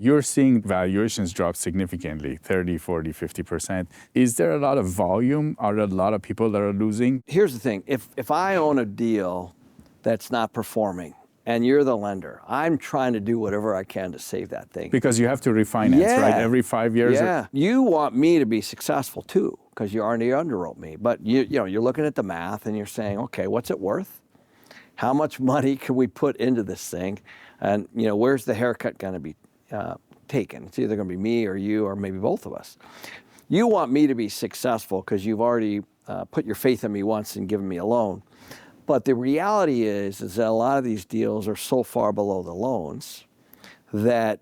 You're seeing valuations drop significantly, 30, 40, 50%. Is there a lot of volume? Are there a lot of people that are losing? Here's the thing. If I own a deal that's not performing and you're the lender, I'm trying to do whatever I can to save that thing. Because you have to refinance, right? Every 5 years? Yeah. You want me to be successful too, because you already underwrote me. But you're looking at the math and you're saying, okay, what's it worth? How much money can we put into this thing? And where's the haircut going to be taken? It's either going to be me or you or maybe both of us. You want me to be successful because you've already put your faith in me once and given me a loan. But the reality is that a lot of these deals are so far below the loans that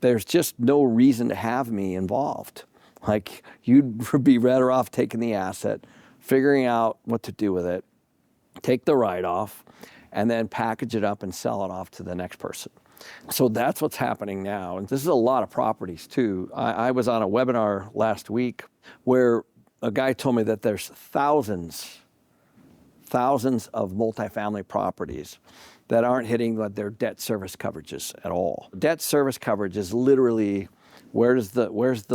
there's just no reason to have me involved. Like, you'd be better off taking the asset, figuring out what to do with it, take the write-off, and then package it up and sell it off to the next person. So that's what's happening now. And this is a lot of properties too. I was on a webinar last week where a guy told me that there's thousands of multifamily properties that aren't hitting their debt service coverages at all. Debt service coverage is literally where's the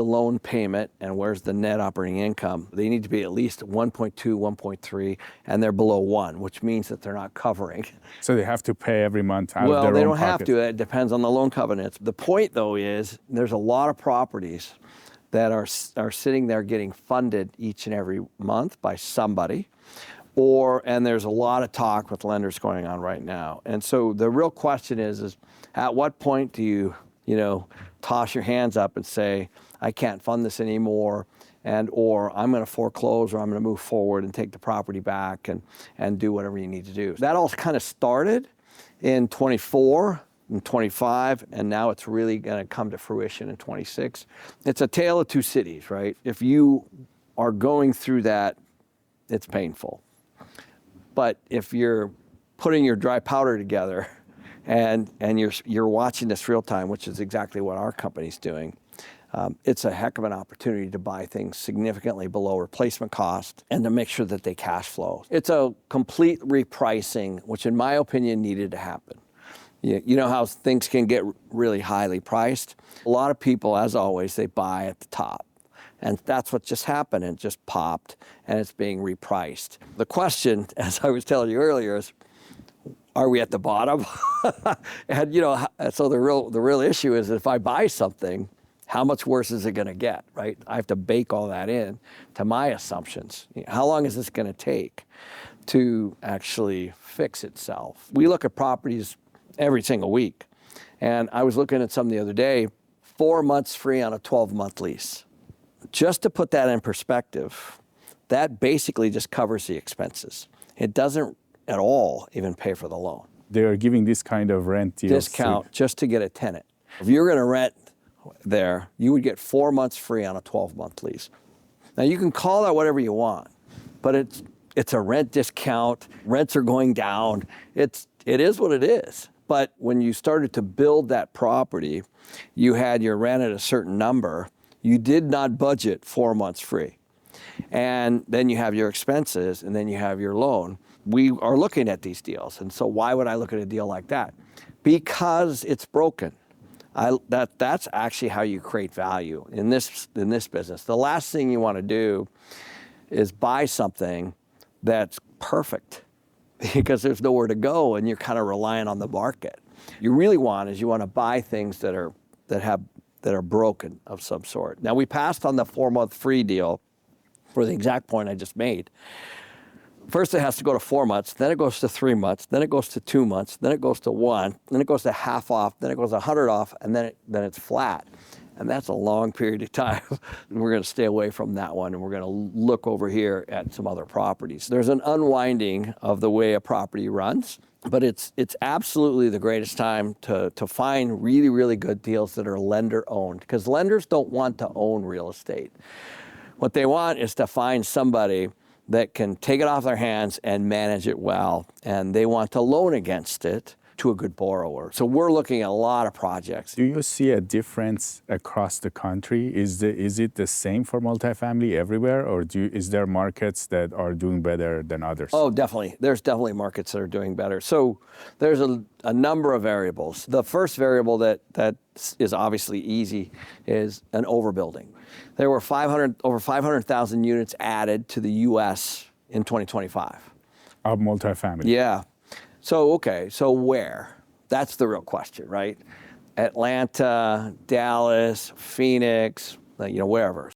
loan payment and where's the net operating income. They need to be at least 1.2, 1.3, and they're below 1, which means that they're not covering. So they have to pay every month out of their own Well, they don't pocket. have to. It depends on the loan covenants. The point, though, is there's a lot of properties that are sitting there getting funded each and every month by somebody. And there's a lot of talk with lenders going on right now. And so the real question is at what point do you toss your hands up and say, I can't fund this anymore, or I'm going to foreclose, or I'm going to move forward and take the property back and do whatever you need to do. That all kind of started in 24 and 25, and now it's really going to come to fruition in 26. It's a tale of two cities, right? If you are going through that, it's painful. But if you're putting your dry powder together and you're watching this real time, which is exactly what our company's doing, it's a heck of an opportunity to buy things significantly below replacement cost and to make sure that they cash flow. It's a complete repricing, which in my opinion needed to happen. You know how things can get really highly priced? A lot of people, as always, they buy at the top. And that's what just happened. It just popped, and it's being repriced. The question, as I was telling you earlier, is, are we at the bottom? And so the real issue is, if I buy something, how much worse is it going to get, right? I have to bake all that in to my assumptions. How long is this going to take to actually fix itself? We look at properties every single week, and I was looking at some the other day, 4 months free on a 12-month lease. Just to put that in perspective, that basically just covers the expenses. It doesn't at all even pay for the loan. They are giving this kind of rent deals Discount just to get a tenant. If you're going to rent there, you would get 4 months free on a 12-month lease. Now, you can call that whatever you want, but it's a rent discount. Rents are going down. It is what it is. But when you started to build that property, you had your rent at a certain number. You did not budget 4 months free. And then you have your expenses, and then you have your loan. We are looking at these deals. And so why would I look at a deal like that? Because it's broken. That's actually how you create value in this business. The last thing you want to do is buy something that's perfect, because there's nowhere to go and you're kind of relying on the market. You really want to buy things that are broken of some sort. Now, we passed on the 4-month free deal for the exact point I just made. First, it has to go to 4 months, then it goes to 3 months, then it goes to 2 months, then it goes to 1, then it goes to half off, then it goes to 100 off, and then it's flat. And that's a long period of time. We're going to stay away from that one, and we're going to look over here at some other properties. There's an unwinding of the way a property runs, but it's absolutely the greatest time to find really, really good deals that are lender-owned, because lenders don't want to own real estate. What they want is to find somebody that can take it off their hands and manage it well, and they want to loan against it to a good borrower. So we're looking at a lot of projects. Do you see a difference across the country? Is it the same for multifamily everywhere, or is there markets that are doing better than others? Oh, definitely. There's definitely markets that are doing better. So there's a number of variables. The first variable that is obviously easy is an overbuilding. There were over 500,000 units added to the U.S. in 2025. Of multifamily? Yeah. So where? That's the real question, right? Atlanta, Dallas, Phoenix, wherever.